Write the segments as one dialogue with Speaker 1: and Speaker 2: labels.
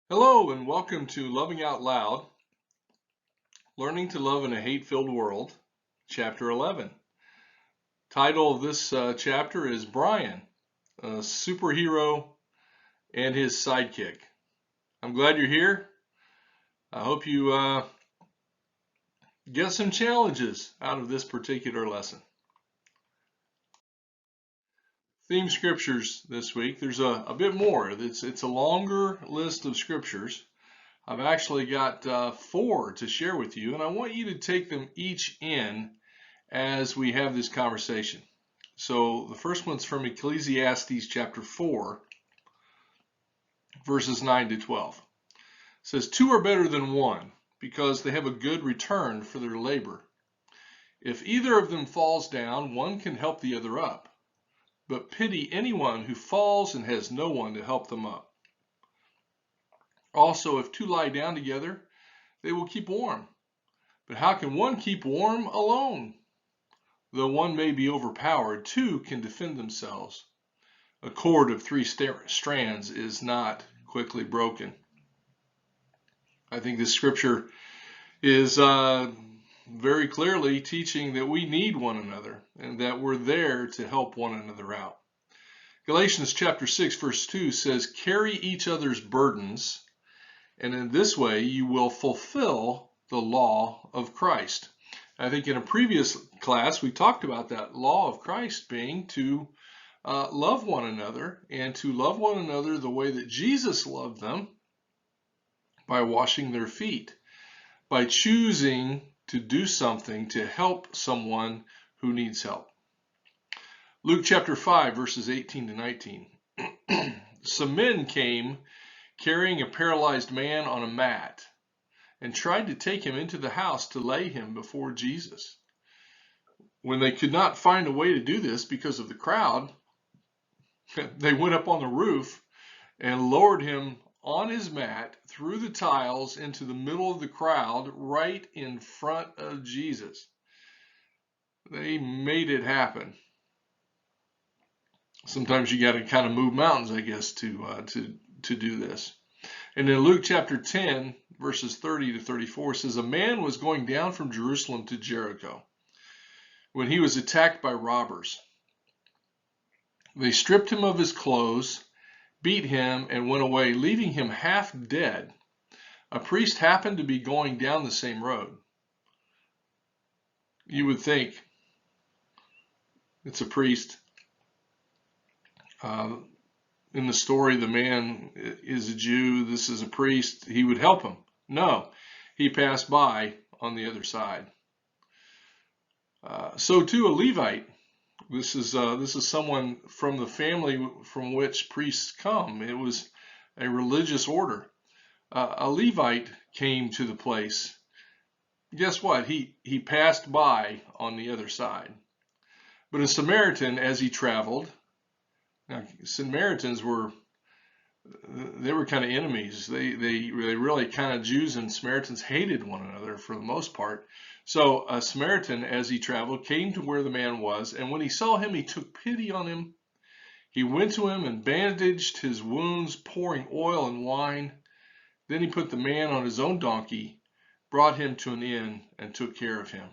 Speaker 1: Hello and welcome to Loving Out Loud, Learning to Love in a Hate-Filled World, Chapter 11. Title of this chapter is Brian, a superhero and his sidekick. I'm glad you're here. I hope you get some challenges out of this particular lesson. Theme scriptures this week. There's a bit more. It's a longer list of scriptures. I've actually got 4 to share with you, and I want you to take them each in as we have this conversation. So the first one's from Ecclesiastes chapter 4, verses 9 to 12. It says, 2 are better than one, because they have a good return for their labor. If either of them falls down, one can help the other up. But pity anyone who falls and has no one to help them up. Also, if 2 lie down together, they will keep warm. But how can one keep warm alone? Though one may be overpowered, 2 can defend themselves. A cord of 3 strands is not quickly broken. I think this scripture is very clearly teaching that we need one another and that we're there to help one another out. Galatians chapter 6 verse 2 says, carry each other's burdens, and in this way you will fulfill the law of Christ. I think in a previous class we talked about that law of Christ being to love one another, and to love one another the way that Jesus loved them, by washing their feet, by choosing to do something to help someone who needs help. Luke chapter 5 verses 18 to 19. Some men came carrying a paralyzed man on a mat and tried to take him into the house to lay him before Jesus. When they could not find a way to do this because of the crowd, they went up on the roof and lowered him on his mat through the tiles into the middle of the crowd, right in front of Jesus. They made it happen. Sometimes you got to kind of move mountains, I guess, to do this. And in Luke chapter 10, verses 30 to 34 says, a man was going down from Jerusalem to Jericho when he was attacked by robbers. They stripped him of his clothes, beat him, and went away, leaving him half dead. A priest happened to be going down the same road. You would think, it's a priest. In the story, the man is a Jew. This is a priest. He would help him. No, he passed by on the other side. So too a Levite. This is someone from the family from which priests come. It was a religious order. A Levite came to the place. Guess what? He passed by on the other side. But a Samaritan, as he traveled, now Samaritans were kind of enemies. They really kind of, Jews and Samaritans hated one another for the most part. So a Samaritan, as he traveled, came to where the man was, and when he saw him, he took pity on him. He went to him and bandaged his wounds, pouring oil and wine. Then he put the man on his own donkey, brought him to an inn, and took care of him.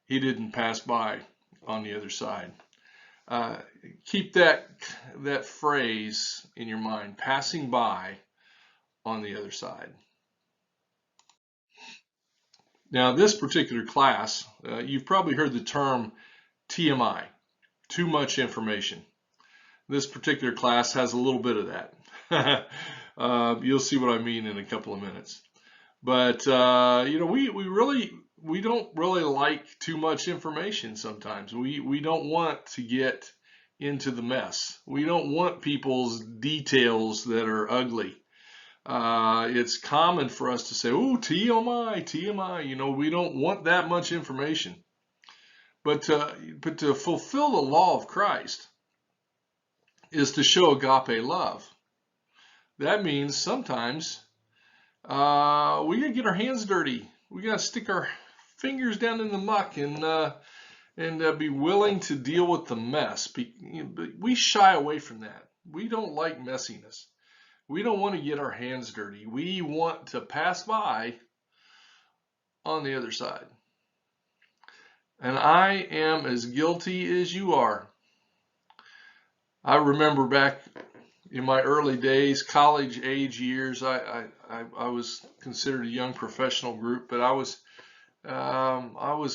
Speaker 1: He didn't pass by on the other side. Keep that phrase in your mind, passing by on the other side. Now, this particular class, you've probably heard the term TMI, too much information. This particular class has a little bit of that. You'll see what I mean in a couple of minutes. But, we don't really like too much information sometimes. We don't want to get into the mess. We don't want people's details that are ugly. It's common for us to say, oh, TMI, TMI. We don't want that much information. But to fulfill the law of Christ is to show agape love. That means sometimes we got to get our hands dirty. We got to stick our fingers down in the muck and be willing to deal with the mess. But we shy away from that. We don't like messiness. We don't want to get our hands dirty. We want to pass by on the other side. And I am as guilty as you are. I remember back in my early days, college age years, I was considered a young professional group, but I was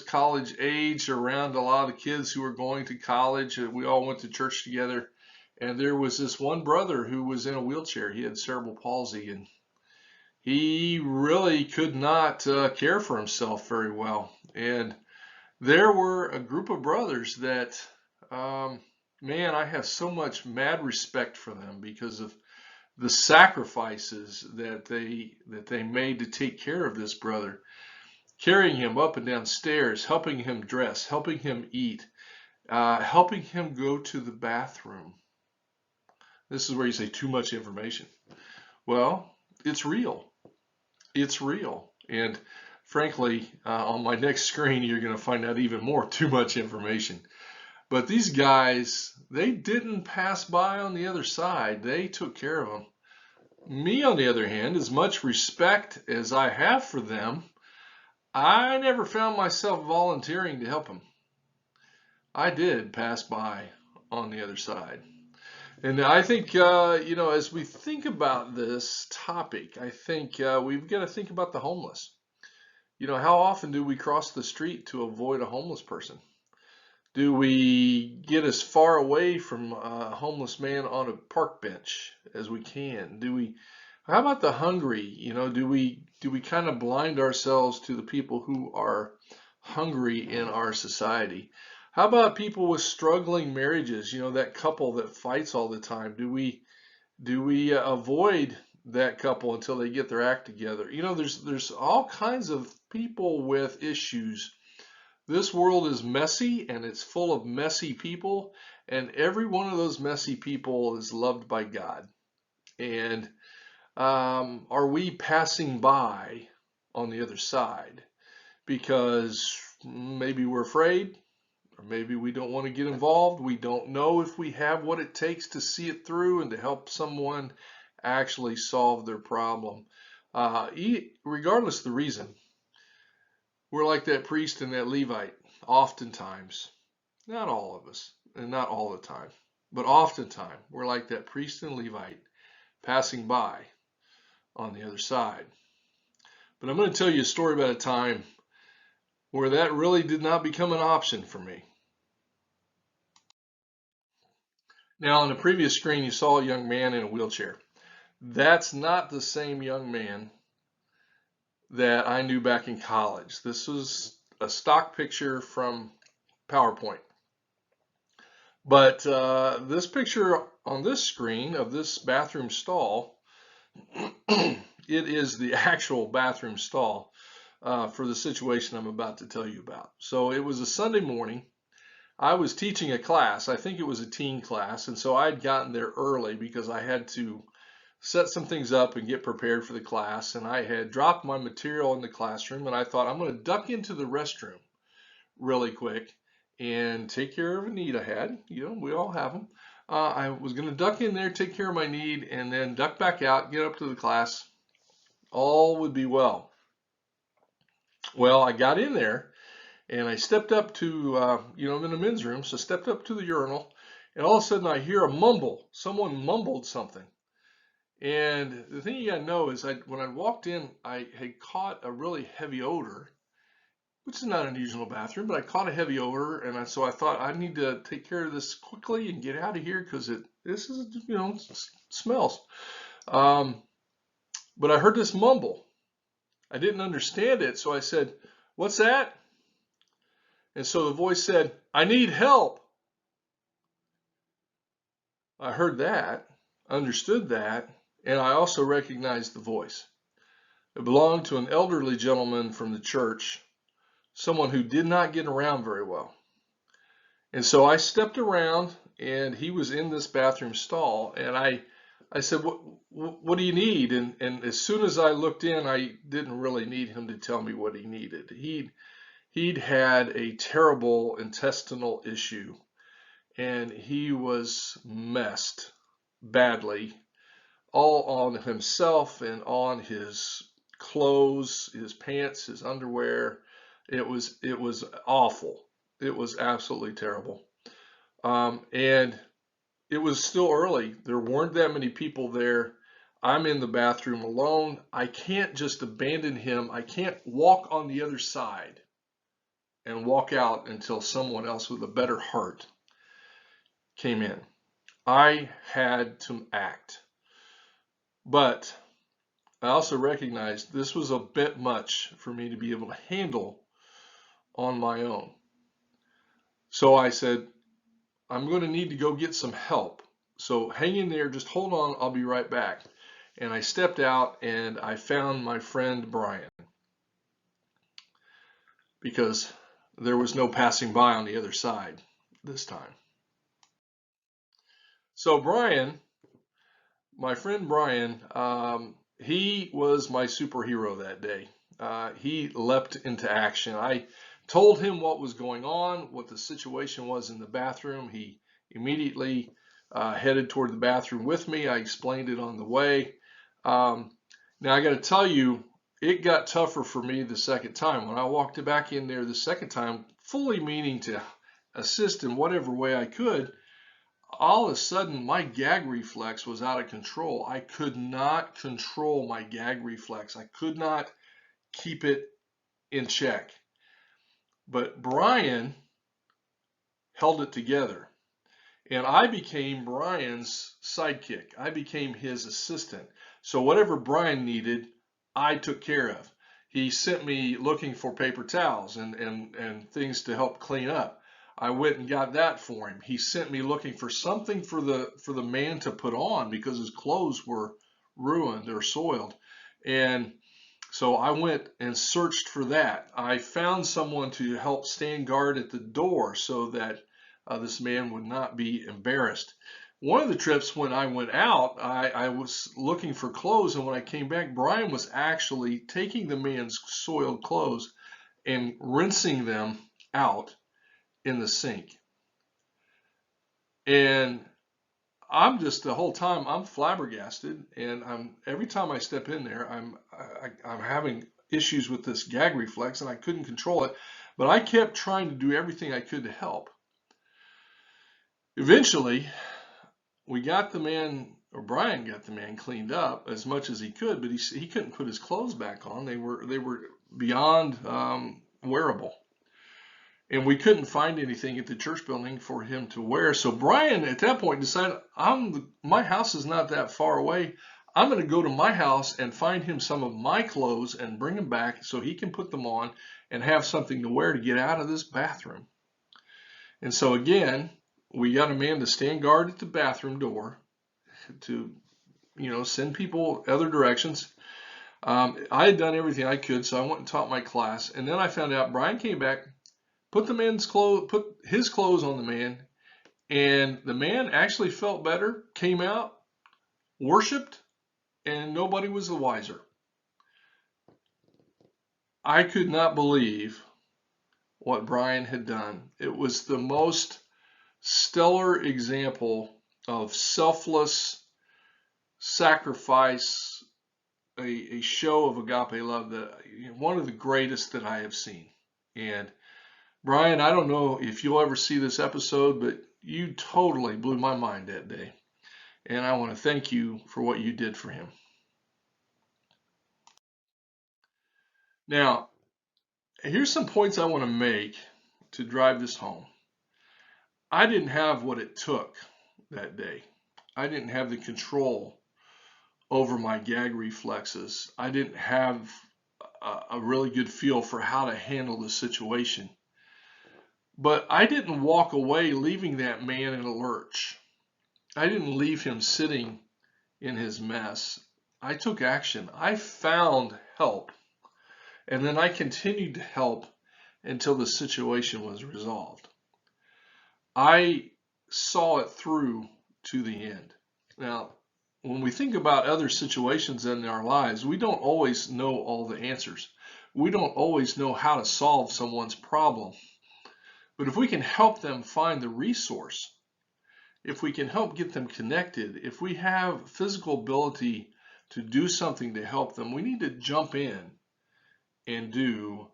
Speaker 1: college age, around a lot of the kids who were going to college. We all went to church together. And there was this one brother who was in a wheelchair. He had cerebral palsy, and he really could not care for himself very well. And there were a group of brothers that, man, I have so much mad respect for them because of the sacrifices that they made to take care of this brother, carrying him up and down stairs, helping him dress, helping him eat, helping him go to the bathroom. This is where you say too much information. Well, it's real. It's real. And frankly, on my next screen, you're going to find out even more too much information. But these guys, they didn't pass by on the other side. They took care of them. Me, on the other hand, as much respect as I have for them, I never found myself volunteering to help them. I did pass by on the other side. And I think, as we think about this topic, I think we've got to think about the homeless. How often do we cross the street to avoid a homeless person? Do we get as far away from a homeless man on a park bench as we can? How about the hungry? Do we kind of blind ourselves to the people who are hungry in our society? How about people with struggling marriages? That couple that fights all the time. Do we avoid that couple until they get their act together? There's all kinds of people with issues. This world is messy, and it's full of messy people, and every one of those messy people is loved by God. And are we passing by on the other side because maybe we're afraid? Or maybe we don't want to get involved. We don't know if we have what it takes to see it through and to help someone actually solve their problem. Regardless of the reason, we're like that priest and that Levite. Oftentimes, not all of us, and not all the time, but oftentimes, we're like that priest and Levite passing by on the other side. But I'm going to tell you a story about a time where that really did not become an option for me. Now, on the previous screen, you saw a young man in a wheelchair. That's not the same young man that I knew back in college. This was a stock picture from PowerPoint. But this picture on this screen of this bathroom stall, it is the actual bathroom stall for the situation I'm about to tell you about. So it was a Sunday morning. I was teaching a class. I think it was a teen class. And so I'd gotten there early because I had to set some things up and get prepared for the class. And I had dropped my material in the classroom, and I thought I'm going to duck into the restroom really quick and take care of a need I had. We all have them. I was going to duck in there, take care of my need, and then duck back out, get up to the class. All would be well. Well, I got in there, and I stepped up to, I'm in the men's room, so I stepped up to the urinal, and all of a sudden I hear a mumble. Someone mumbled something. And the thing you got to know is when I walked in, I had caught a really heavy odor, which is not unusual in a bathroom, but I caught a heavy odor, and so I thought I need to take care of this quickly and get out of here because this is, it smells. But I heard this mumble. I didn't understand it, so I said, "What's that?" And so the voice said, "I need help." I heard that, understood that, and I also recognized the voice. It belonged to an elderly gentleman from the church, someone who did not get around very well. And so I stepped around, and he was in this bathroom stall, and I said, what do you need? And as soon as I looked in, I didn't really need him to tell me what he needed. He'd had a terrible intestinal issue, and he was messed badly all on himself and on his clothes, his pants, his underwear. It was awful. It was absolutely terrible. And it was still early. There weren't that many people there. I'm in the bathroom alone. I can't just abandon him. I can't walk on the other side and walk out until someone else with a better heart came in. I had to act. But I also recognized this was a bit much for me to be able to handle on my own. So I said, I'm going to need to go get some help. So hang in there, just hold on, I'll be right back. And I stepped out and I found my friend Brian, because there was no passing by on the other side this time. So Brian, my friend Brian, he was my superhero that day. He leapt into action. I told him what was going on, what the situation was in the bathroom. He immediately headed toward the bathroom with me. I explained it on the way. Now I got to tell you, it got tougher for me the second time. When I walked back in there the second time, fully meaning to assist in whatever way I could, all of a sudden my gag reflex was out of control. I could not control my gag reflex. I could not keep it in check. But Brian held it together. And I became Brian's sidekick. I became his assistant. So whatever Brian needed, I took care of. He sent me looking for paper towels and things to help clean up. I went and got that for him. He sent me looking for something for the man to put on because his clothes were ruined or soiled. And so I went and searched for that. I found someone to help stand guard at the door so that this man would not be embarrassed. One of the trips when I went out, I was looking for clothes, and when I came back, Brian was actually taking the man's soiled clothes and rinsing them out in the sink. And I'm just the whole time I'm flabbergasted, and every time I step in there, I'm having issues with this gag reflex, and I couldn't control it, but I kept trying to do everything I could to help. Eventually, we got the man, or Brian got the man cleaned up as much as he could, but he couldn't put his clothes back on. They were beyond wearable. And we couldn't find anything at the church building for him to wear. So Brian, at that point, decided, my house is not that far away. I'm going to go to my house and find him some of my clothes and bring them back so he can put them on and have something to wear to get out of this bathroom. And so again, we got a man to stand guard at the bathroom door to, send people other directions. I had done everything I could, so I went and taught my class. And then I found out Brian came back, put his clothes on the man, and the man actually felt better, came out, worshiped, and nobody was the wiser. I could not believe what Brian had done. It was the most stellar example of selfless sacrifice, a show of agape love, that one of the greatest that I have seen. And Brian, I don't know if you'll ever see this episode, but you totally blew my mind that day. And I want to thank you for what you did for him. Now, here's some points I want to make to drive this home. I didn't have what it took that day. I didn't have the control over my gag reflexes. I didn't have a really good feel for how to handle the situation. But I didn't walk away leaving that man in a lurch. I didn't leave him sitting in his mess. I took action. I found help. And then I continued to help until the situation was resolved. I saw it through to the end. Now, when we think about other situations in our lives, we don't always know all the answers. We don't always know how to solve someone's problem. But if we can help them find the resource, if we can help get them connected, if we have physical ability to do something to help them, we need to jump in and do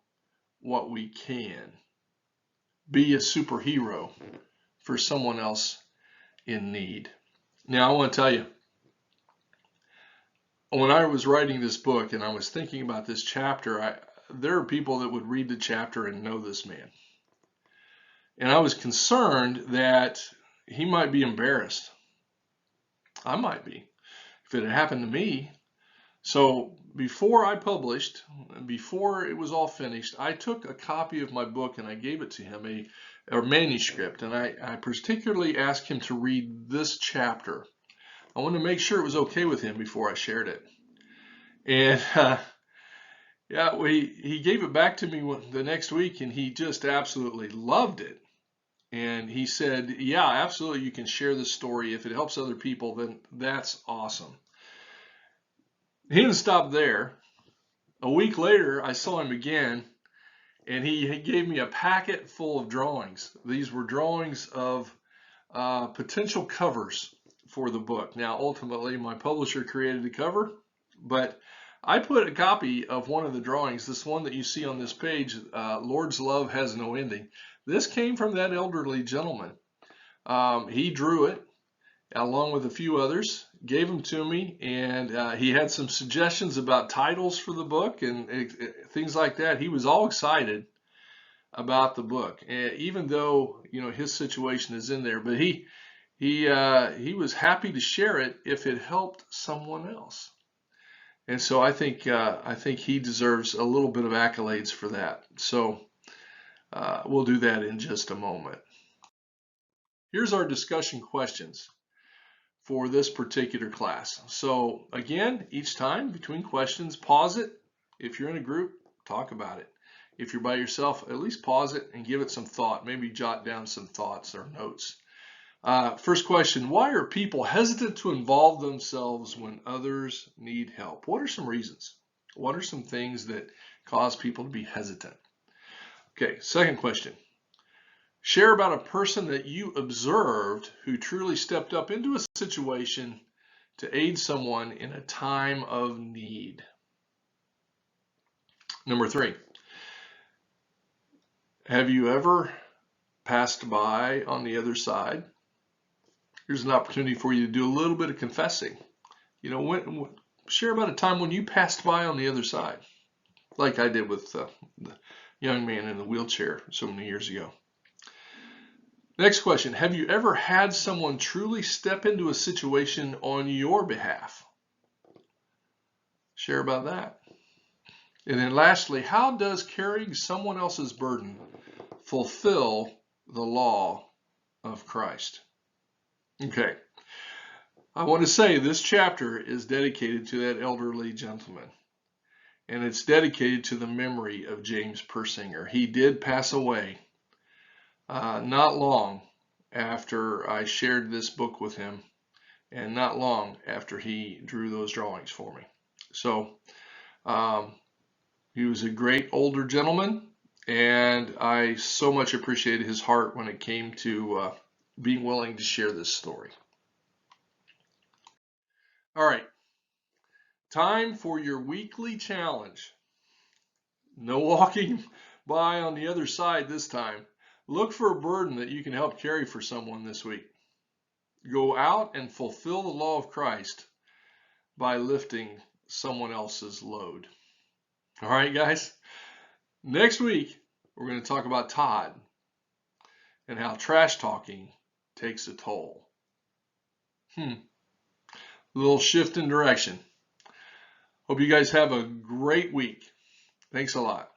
Speaker 1: what we can. Be a superhero for someone else in need. Now, I want to tell you, when I was writing this book and I was thinking about this chapter, there are people that would read the chapter and know this man. And I was concerned that he might be embarrassed. I might be, if it had happened to me. So before I published, before it was all finished, I took a copy of my book and I gave it to him, a manuscript, and I particularly asked him to read this chapter. I wanted to make sure it was okay with him before I shared it. And yeah, he gave it back to me the next week, and he just absolutely loved it. And he said, yeah, absolutely, you can share this story. If it helps other people, then that's awesome. He didn't stop there. A week later, I saw him again, and he gave me a packet full of drawings. These were drawings of potential covers for the book. Now, ultimately, my publisher created the cover, but I put a copy of one of the drawings, this one that you see on this page, Lord's Love Has No Ending. This came from that elderly gentleman. He drew it along with a few others, gave them to me, and he had some suggestions about titles for the book and things like that. He was all excited about the book, even though his situation is in there. But he was happy to share it if it helped someone else. And so I think he deserves a little bit of accolades for that. So we'll do that in just a moment. Here's our discussion questions for this particular class. So again, each time between questions, pause it. If you're in a group, talk about it. If you're by yourself, at least pause it and give it some thought. Maybe jot down some thoughts or notes. First question, why are people hesitant to involve themselves when others need help? What are some reasons? What are some things that cause people to be hesitant? Okay, second question. Share about a person that you observed who truly stepped up into a situation to aid someone in a time of need. Number 3, have you ever passed by on the other side? Here's an opportunity for you to do a little bit of confessing. Share about a time when you passed by on the other side, like I did with the young man in the wheelchair so many years ago. Next question, have you ever had someone truly step into a situation on your behalf? Share about that. And then lastly, how does carrying someone else's burden fulfill the law of Christ? Okay, I want to say this chapter is dedicated to that elderly gentleman, and it's dedicated to the memory of James Persinger. He did pass away not long after I shared this book with him, and not long after he drew those drawings for me. So he was a great older gentleman, and I so much appreciated his heart when it came to being willing to share this story. All right, time for your weekly challenge. No walking by on the other side this time. Look for a burden that you can help carry for someone this week. Go out and fulfill the law of Christ by lifting someone else's load. All right, guys. Next week, we're going to talk about Todd and how trash talking takes a toll. A little shift in direction. Hope you guys have a great week. Thanks a lot.